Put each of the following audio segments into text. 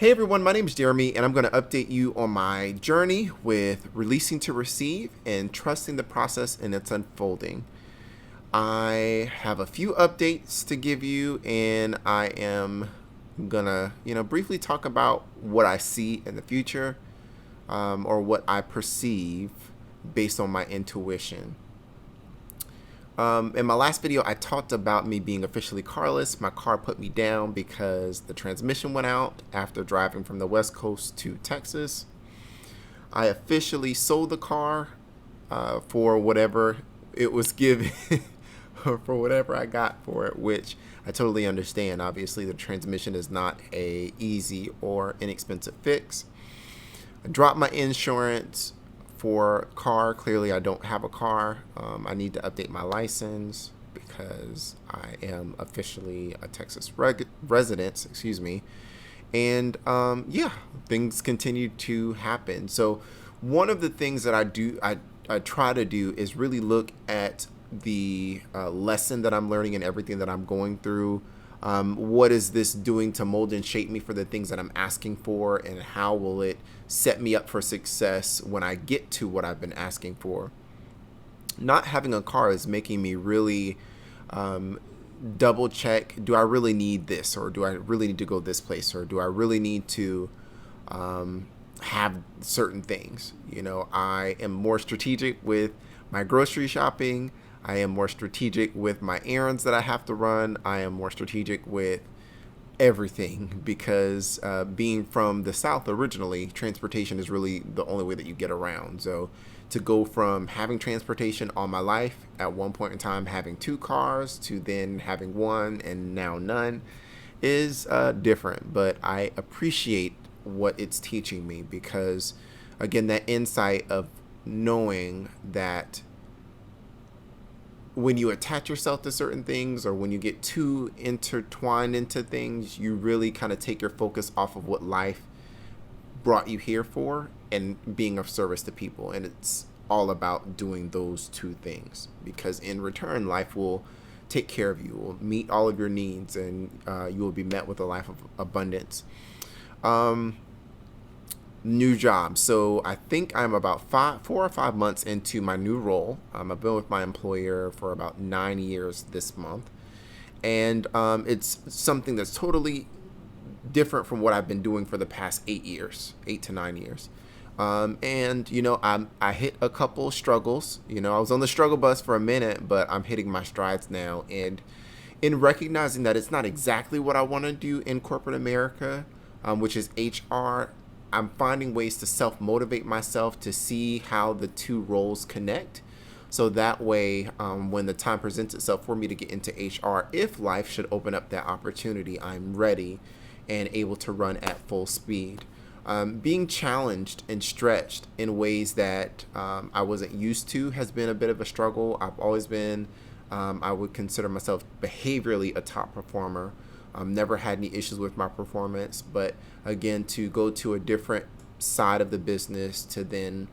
Hey everyone, my name is Jeremy, and I'm going to update you on my journey with releasing to receive and trusting the process and its unfolding. I have a few updates to give you, and I am gonna, briefly talk about what I see in the future, or what I perceive based on my intuition. In my last video, I talked about me being officially carless. My car put me down because the transmission went out after driving from the West Coast to Texas. I officially sold the car for whatever it was given, or for whatever I got for it, which I totally understand. Obviously, the transmission is not a easy or inexpensive fix. I dropped my insurance for car. Clearly, I don't have a car. I need to update my license because I am officially a Texas resident. Excuse me. And yeah, things continue to happen. So one of the things that I try to do is really look at the lesson that I'm learning and everything that I'm going through. What is this doing to mold and shape me for the things that I'm asking for, and how will it set me up for success when I get to what I've been asking for? Not having a car is making me really double check, do I really need this, or do I really need to go this place, or do I really need to have certain things? I am more strategic with my grocery shopping. I am more strategic with my errands that I have to run. I am more strategic with everything because being from the South originally, transportation is really the only way that you get around. So to go from having transportation all my life, at one point in time having two cars, to then having one and now none, is different. But I appreciate what it's teaching me because, again, that insight of knowing that when you attach yourself to certain things, or when you get too intertwined into things, you really kind of take your focus off of what life brought you here for and being of service to people. And it's all about doing those two things, because in return, life will take care of you, will meet all of your needs, and you will be met with a life of abundance. New job. So I think I'm about 4 or 5 months into my new role. I've been with my employer for about 9 years this month. And it's something that's totally different from what I've been doing for the past 8 to 9 years. I hit a couple struggles. I was on the struggle bus for a minute, but I'm hitting my strides now. And in recognizing that it's not exactly what I want to do in corporate America, which is HR, I'm finding ways to self-motivate myself to see how the two roles connect. So that way, when the time presents itself for me to get into HR, if life should open up that opportunity, I'm ready and able to run at full speed. Being challenged and stretched in ways that I wasn't used to has been a bit of a struggle. I've always been, I would consider myself behaviorally a top performer. Never had any issues with my performance, but again, to go to a different side of the business, to then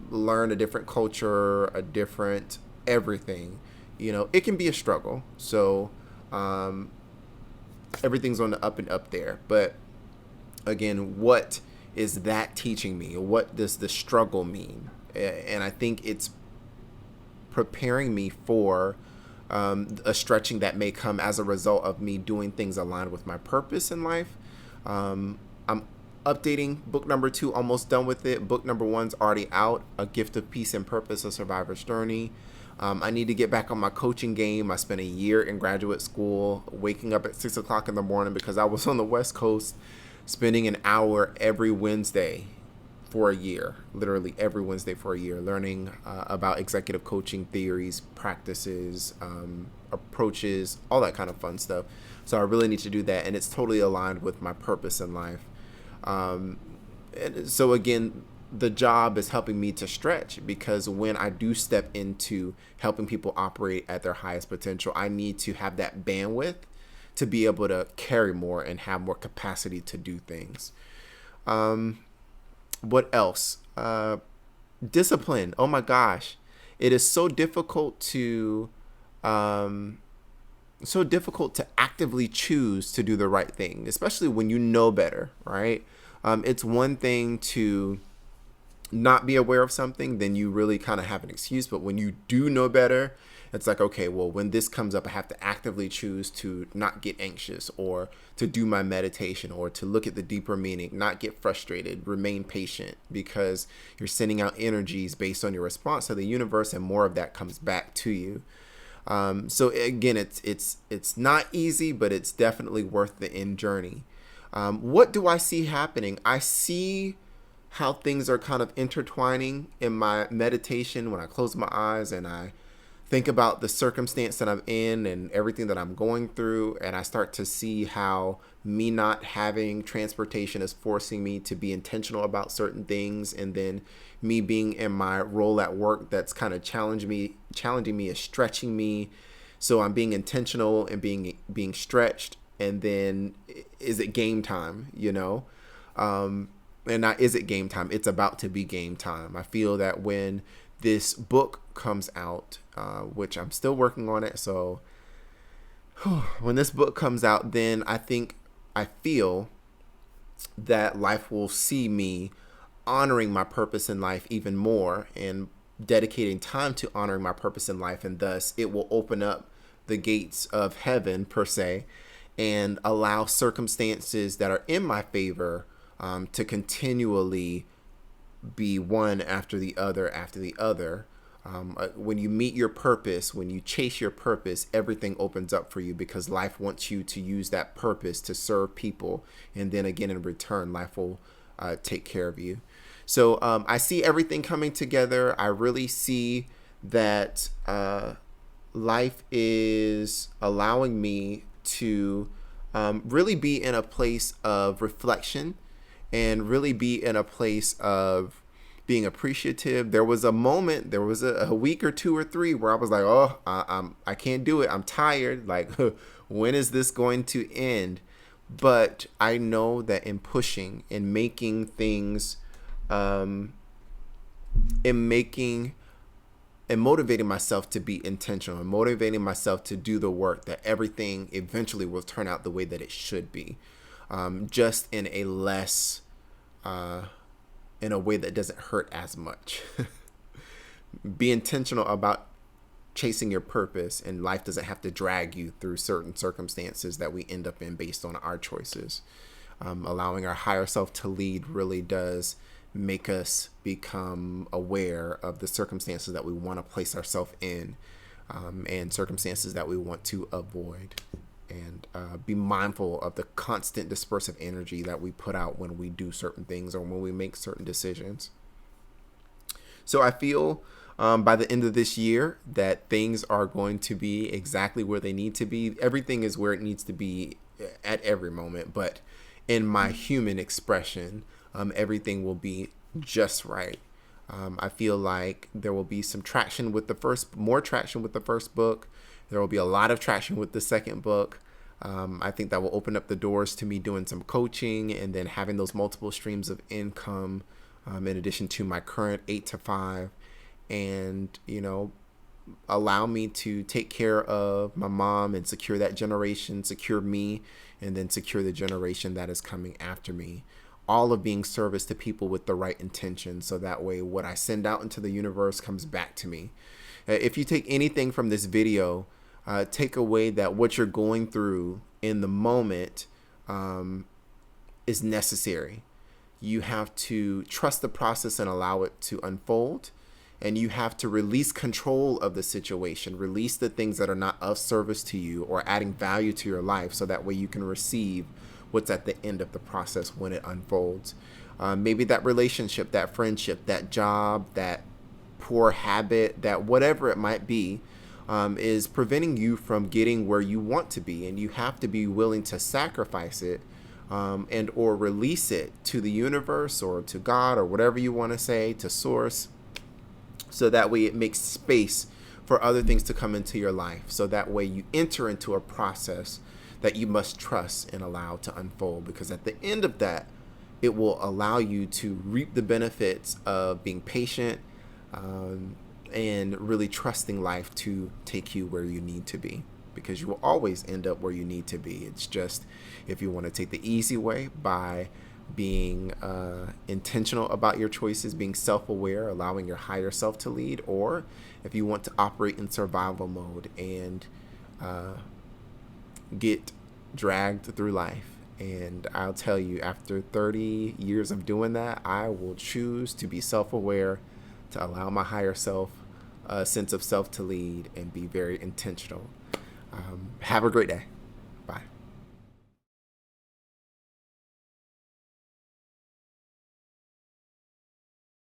learn a different culture, a different everything, it can be a struggle. So everything's on the up and up there. But again, what is that teaching me? What does the struggle mean? And I think it's preparing me for a stretching that may come as a result of me doing things aligned with my purpose in life. I'm updating book number 2, almost done with it. Book number 1's already out, A Gift of Peace and Purpose, A Survivor's Journey. I need to get back on my coaching game. I spent a year in graduate school, waking up at 6 o'clock in the morning because I was on the West Coast, spending an hour every Wednesday for a year, literally every Wednesday for a year, learning about executive coaching theories, practices, approaches, all that kind of fun stuff. So I really need to do that, and it's totally aligned with my purpose in life. And so again, the job is helping me to stretch, because when I do step into helping people operate at their highest potential, I need to have that bandwidth to be able to carry more and have more capacity to do things. What else? Discipline. Oh my gosh. It is so difficult to so difficult to actively choose to do the right thing, especially when you know better, right? It's one thing to not be aware of something, then you really kind of have an excuse. But when you do know better, it's like, okay, well, when this comes up, I have to actively choose to not get anxious, or to do my meditation, or to look at the deeper meaning, not get frustrated, remain patient, because you're sending out energies based on your response to the universe, and more of that comes back to you. So again, it's not easy, but it's definitely worth the end journey. What do I see happening? I see how things are kind of intertwining in my meditation when I close my eyes and I think about the circumstance that I'm in and everything that I'm going through, and I start to see how me not having transportation is forcing me to be intentional about certain things, and then me being in my role at work that's kind of challenging me is stretching me. So I'm being intentional and being stretched, and then is it game time, and not is it game time, it's about to be game time. I feel that when this book comes out, which I'm still working on it, so when this book comes out, then I feel that life will see me honoring my purpose in life even more, and dedicating time to honoring my purpose in life, and thus it will open up the gates of heaven per se, and allow circumstances that are in my favor to continually be one after the other after the other. When you meet your purpose, when you chase your purpose, everything opens up for you, because life wants you to use that purpose to serve people. And then again, in return, life will take care of you. So I see everything coming together. I really see that life is allowing me to really be in a place of reflection, and really be in a place of being appreciative. There was a moment, there was a week or two or three where I was like, oh, I can't do it. I'm tired. Like, when is this going to end? But I know that in pushing and making things, in making and motivating myself to be intentional, and motivating myself to do the work, that everything eventually will turn out the way that it should be. Just in a less, in a way that doesn't hurt as much. Be intentional about chasing your purpose, and life doesn't have to drag you through certain circumstances that we end up in based on our choices. Allowing our higher self to lead really does make us become aware of the circumstances that we want to place ourselves in, and circumstances that we want to avoid. And be mindful of the constant dispersive energy that we put out when we do certain things, or when we make certain decisions. So I feel by the end of this year that things are going to be exactly where they need to be. Everything is where it needs to be at every moment, but in my human expression, everything will be just right. I feel like there will be some traction with more traction with the first book. There will be a lot of traction with the second book. I think that will open up the doors to me doing some coaching, and then having those multiple streams of income, in addition to my current 8 to 5, and, allow me to take care of my mom and secure that generation, secure me, and then secure the generation that is coming after me. All of being service to people with the right intention, so that way what I send out into the universe comes back to me. If you take anything from this video, take away that what you're going through in the moment is necessary. You have to trust the process and allow it to unfold. And you have to release control of the situation, release the things that are not of service to you or adding value to your life, so that way you can receive what's at the end of the process when it unfolds. Maybe that relationship, that friendship, that job, that poor habit, that whatever it might be, is preventing you from getting where you want to be, and you have to be willing to sacrifice it, and or release it to the universe or to God or whatever you want to say, to source, so that way it makes space for other things to come into your life, so that way you enter into a process that you must trust and allow to unfold, because at the end of that, it will allow you to reap the benefits of being patient, and really trusting life to take you where you need to be. because you will always end up where you need to be. It's just if you want to take the easy way by being intentional about your choices, being self-aware, allowing your higher self to lead, or if you want to operate in survival mode and get dragged through life. And I'll tell you, after 30 years of doing that, I will choose to be self-aware, to allow my higher self a sense of self to lead, and be very intentional. Have a great day.